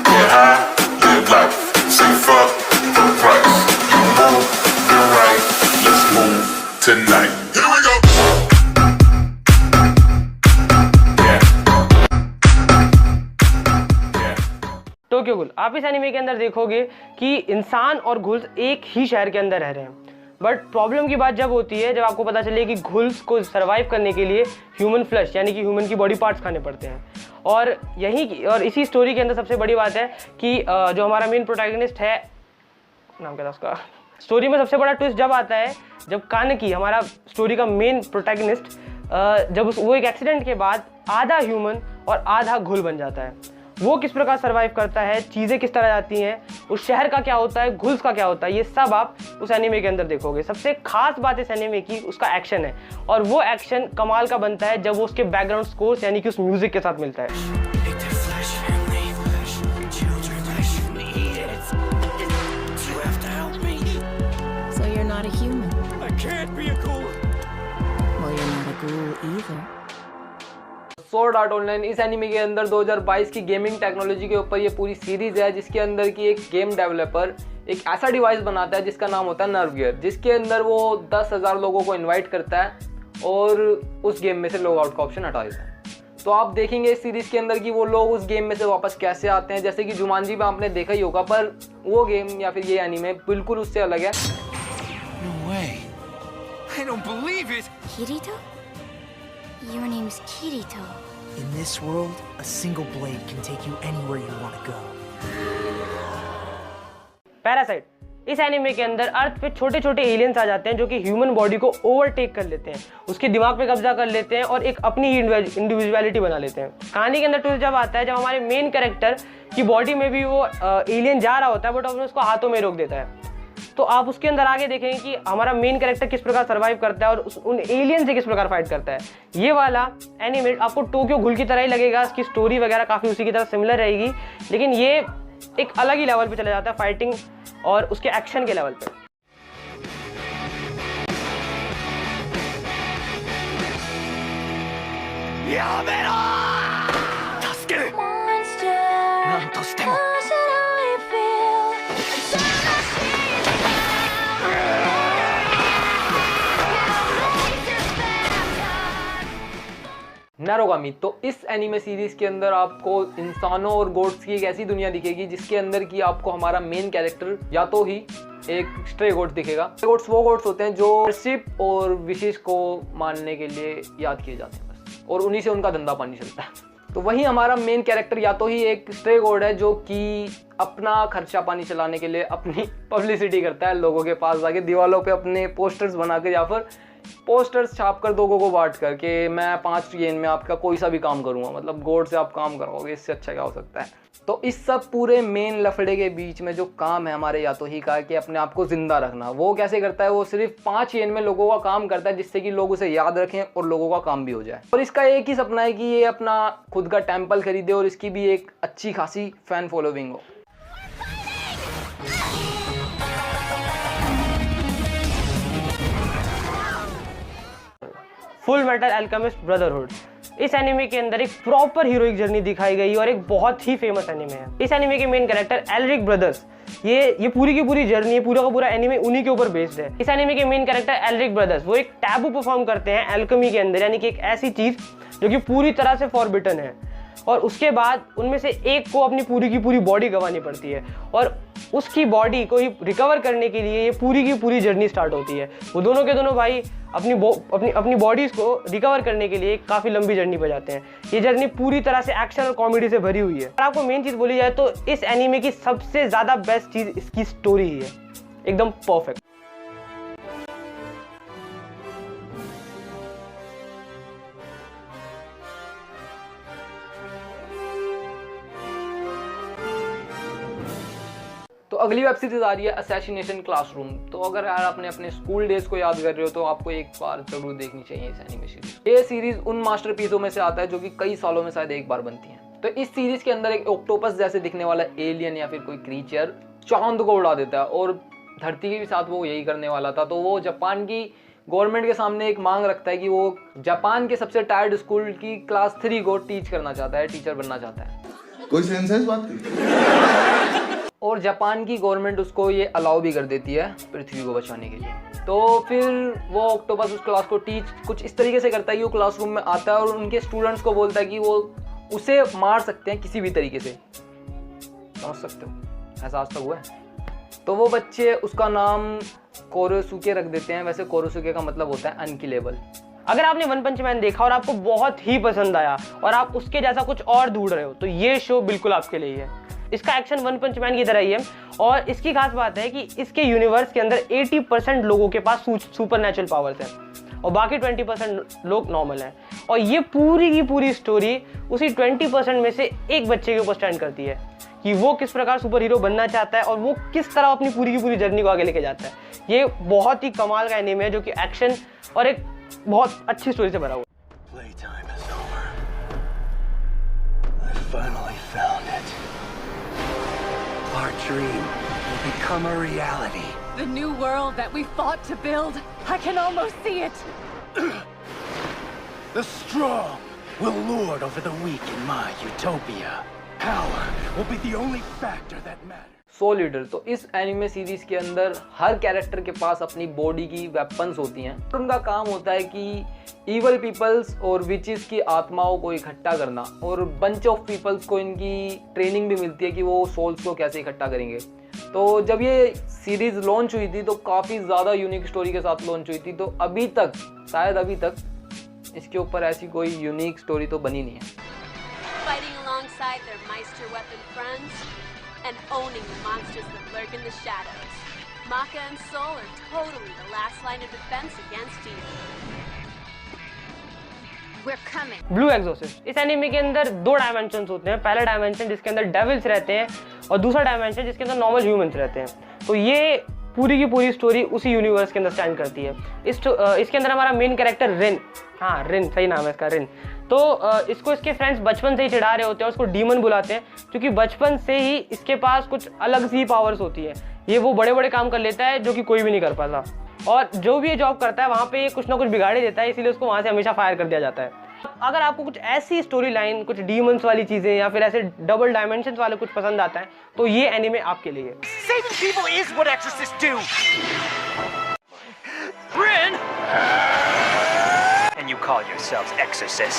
Get high, live life, say fuck the price. You move, the right, let's move tonight. Here we go. Tokyo घुल। आप इस anime के अंदर देखोगे कि इंसान और घुल्स एक ही शहर के अंदर रह रहे हैं, बट प्रॉब्लम की बात जब होती है जब आपको पता चले कि घुल्स को सरवाइव करने के लिए ह्यूमन फ्लैश यानी कि ह्यूमन की बॉडी पार्ट्स खाने पड़ते हैं। और इसी स्टोरी के अंदर सबसे बड़ी बात है कि जो हमारा मेन प्रोटैगनिस्ट है, नाम क्या था उसका, स्टोरी में सबसे बड़ा ट्विस्ट जब आता है जब कानकी, हमारा स्टोरी का मेन प्रोटैगनिस्ट, जब वो एक एक्सीडेंट के बाद आधा ह्यूमन और आधा घुल बन जाता है। वो किस प्रकार सरवाइव करता है, चीज़ें किस तरह जाती हैं, उस शहर का क्या होता है, घुल्स का क्या होता है, ये सब आप उस एनिमे के अंदर देखोगे। सबसे खास बात इस एनिमे की उसका एक्शन है, और वो एक्शन कमाल का बनता है जब वो उसके बैकग्राउंड स्कोर्स यानी कि उस म्यूजिक के साथ मिलता है। स्वॉर्ड आर्ट ऑनलाइन इस एनिमे के अंदर 2022 की गेमिंग टेक्नोलॉजी के ऊपर ये पूरी सीरीज है, जिसके अंदर की एक गेम डेवलपर एक ऐसा डिवाइस बनाता है जिसका नाम होता है नर्व गियर, जिसके अंदर वो 10,000 लोगों को इनवाइट करता है और उस गेम में से लॉग आउट का ऑप्शन हटा देता है। तो आप देखेंगे इस सीरीज के अंदर कि वो लोग उस गेम में से वापस कैसे आते हैं। जैसे कि जुमानजी में आपने देखा ही होगा, पर वो गेम या फिर ये एनिमे बिल्कुल उससे अलग है। No way. I don't believe it. Kirito? Your name's Kirito. In this world, a single blade can take you anywhere you want to go. Parasite. इस एनिमे के अंदर अर्थ पे छोटे छोटे एलियंस आ जाते हैं जो कि ह्यूमन बॉडी को ओवरटेक कर लेते हैं, उसके दिमाग पे कब्जा कर लेते हैं और एक अपनी इंडिविजुअलिटी बना लेते हैं। कहानी के अंदर ट्विस्ट जब आता है जब हमारे मेन कैरेक्टर की बॉडी में भी वो एलियन जा रहा होता है, बट अपने उसको हाथों में रोक देता है। तो आप उसके अंदर आगे देखेंगे कि हमारा मेन कैरेक्टर किस प्रकार सर्वाइव करता है और उन एलियन से किस प्रकार फाइट करता है। ये वाला एनिमे आपको टोक्यो घुल की तरह ही लगेगा, इसकी स्टोरी वगैरह काफ़ी उसी की तरह सिमिलर रहेगी, लेकिन ये एक अलग ही लेवल पे चला जाता है फाइटिंग और उसके एक्शन के लेवल पे। नैरोगामी। तो इस एनिमे सीरीज के अंदर आपको इंसानों और गोट्स की एक ऐसी दुनिया दिखेगी जिसके अंदर की आपको हमारा मेन कैरेक्टर या तो ही एक स्ट्रे गोट दिखेगा। गोट्स वो गोट्स होते हैं जो शिप और विशेष को मारने के लिए याद किए जाते हैं बस, और उन्हीं से उनका धंधा पानी चलता है। तो वही हमारा मेन कैरेक्टर या तो ही एक स्ट्रे गोट है जो कि अपना खर्चा पानी चलाने के लिए अपनी पब्लिसिटी करता है, लोगों के पास जाके दीवारों पे अपने पोस्टर्स बनाकर या फिर पोस्टर्स छाप कर लोगों को बांट कर कि मैं 5 येन में आपका कोई सा भी काम करूंगा, मतलब गोड से आप काम कराओगे, इससे अच्छा क्या हो सकता है। तो इस सब पूरे मेन लफड़े के बीच में जो काम है हमारे या तो ही का कि अपने आप को जिंदा रखना, वो कैसे करता है, वो सिर्फ 5 येन में लोगों का काम करता है जिससे कि लोग उसे याद रखें और लोगों का काम भी हो जाए। और इसका एक ही सपना है कि ये अपना खुद का टेम्पल खरीदे और इसकी भी एक अच्छी खासी फैन फॉलोइंग हो। Full metal alchemist brotherhood. इस एनिमे के अंदर एक प्रॉपर हीरोइक जर्नी दिखाई गई और एक बहुत ही फेमस एनिमे है। इस एनिमे के मेन कैरेक्टर एल्रिक ब्रदर्स, ये पूरी की पूरी जर्नी है, पूरा का पूरा एनिमे उन्हीं के ऊपर बेस्ड है। इस एनिमे के मेन कैरेक्टर एल्रिक ब्रदर्स वो एक टैबू परफॉर्म करते हैं एल्केमी के अंदर, यानी कि एक ऐसी चीज जो कि पूरी तरह से फॉरबिटन है, और उसके बाद उनमें से एक को अपनी पूरी की पूरी बॉडी गंवानी पड़ती है और उसकी बॉडी को रिकवर करने के लिए ये पूरी की पूरी जर्नी स्टार्ट होती है। वो दोनों के दोनों भाई अपनी बॉडीज को रिकवर करने के लिए काफ़ी लंबी जर्नी पर जाते हैं। ये जर्नी पूरी तरह से एक्शन और कॉमेडी से भरी हुई है। अगर आपको मेन चीज़ बोली जाए तो इस एनीमे की सबसे ज़्यादा बेस्ट चीज़ इसकी स्टोरी ही है, एकदम परफेक्ट। तो अगली वेब सीरीज आ रही है असैसिनेशन क्लासरूम। तो अगर यार आपने अपने स्कूल डेज को याद कर रहे हो तो आपको एक बार जरूर देखनी चाहिए इस एनिमे सीरीज। ये सीरीज उन मास्टरपीसों में से आता है जो कि कई सालों में शायद एक बार बनती है। तो इस सीरीज के अंदर एक ऑक्टोपस जैसे दिखने वाला एलियन या फिर कोई क्रीचर चांद को उड़ा देता है और धरती के भी साथ वो यही करने वाला था। तो वो जापान की गवर्नमेंट के सामने एक मांग रखता है कि वो जापान के सबसे टायर्ड स्कूल की क्लास 3 को टीच करना चाहता है, टीचर बनना चाहता है। कोई सेंस है इस बात की? और जापान की गवर्नमेंट उसको ये अलाउ भी कर देती है पृथ्वी को बचाने के लिए। तो फिर वो ऑक्टोपस उस क्लास को टीच कुछ इस तरीके से करता है कि वो क्लासरूम में आता है और उनके स्टूडेंट्स को बोलता है कि वो उसे मार सकते हैं किसी भी तरीके से। समझ सकते हो, ऐसा आज तक हुआ है। तो वो बच्चे उसका नाम कोरोसुके रख देते हैं। वैसे कोरोसुके का मतलब होता है अनकिलेबल। अगर आपने वन पंच मैन देखा और आपको बहुत ही पसंद आया और आप उसके जैसा कुछ और ढूंढ रहे हो तो ये शो बिल्कुल आपके लिए है। इसका एक्शन वन पंच मैन की तरह ही है और इसकी खास बात है कि इसके यूनिवर्स के अंदर 80% लोगों के पास सुपर नेचुरल पावर्स हैं और बाकी 20% लोग नॉर्मल हैं। और ये पूरी की पूरी स्टोरी उसी 20% में से एक बच्चे के ऊपर स्टैंड करती है कि वो किस प्रकार सुपर हीरो बनना चाहता है और वो किस तरह अपनी पूरी की पूरी जर्नी को आगे लेके जाता है। ये बहुत ही कमाल का एनीमे है जो कि एक्शन और एक बहुत अच्छी स्टोरी से भरा हुआ है। Playtime is over. I finally found it. Our dream will become a reality. The new world that we fought to build. I can almost see it. The strong will lord over the weak in my utopia. Power will be the only factor that matters. Soul Eater. तो इस anime series के अंदर हर character के पास अपनी body की weapons होती हैं। उनका काम होता है कि इवल पीपल्स और विचेस की आत्माओं को इकट्ठा करना और बंच ऑफ पीपल्स को इनकी ट्रेनिंग भी मिलती है कि वो सोल्स को कैसे इकट्ठा करेंगे। तो जब ये सीरीज लॉन्च हुई थी तो काफ़ी ज़्यादा यूनिक स्टोरी के साथ लॉन्च हुई थी। तो अभी तक शायद अभी तक इसके ऊपर ऐसी कोई यूनिक स्टोरी तो बनी नहीं है। Fighting alongside their Meister weapon friends and owning the monsters that lurk in the shadows. Maka and Soul are totally the last line of defense against evil. We're coming. Blue exorcist. इस anime के अंदर 2 dimension होते हैं। पहला dimension जिसके अंदर devils रहते हैं और दूसरा डायमेंशन जिसके अंदर नॉर्मल ह्यूमंस रहते हैं। तो ये पूरी की पूरी स्टोरी उसी यूनिवर्स के अंदर स्टैंड करती है। इसके अंदर हमारा मेन कैरेक्टर रिन, हाँ रिन सही नाम है इसका, रिन। तो इसको इसके फ्रेंड्स बचपन से ही चिढ़ा रहे होते हैं और उसको डीमन बुलाते हैं क्योंकि बचपन से ही इसके पास कुछ अलग सी पावर्स होती है। ये वो बड़े बड़े काम कर लेता है जो कि कोई भी नहीं कर पाता और जो भी ये जॉब करता है वहाँ पे ये कुछ ना कुछ बिगाड़ ही देता है, इसीलिए उसको वहाँ से हमेशा फायर कर दिया जाता है। अगर आपको कुछ ऐसी स्टोरी लाइन, कुछ डीमंस वाली चीज़ें या फिर ऐसे डबल डायमेंशन वाले कुछ पसंद आता है तो ये एनिमे आपके लिए है। Saving people is what exorcists do! Bryn! And you call yourselves exorcists?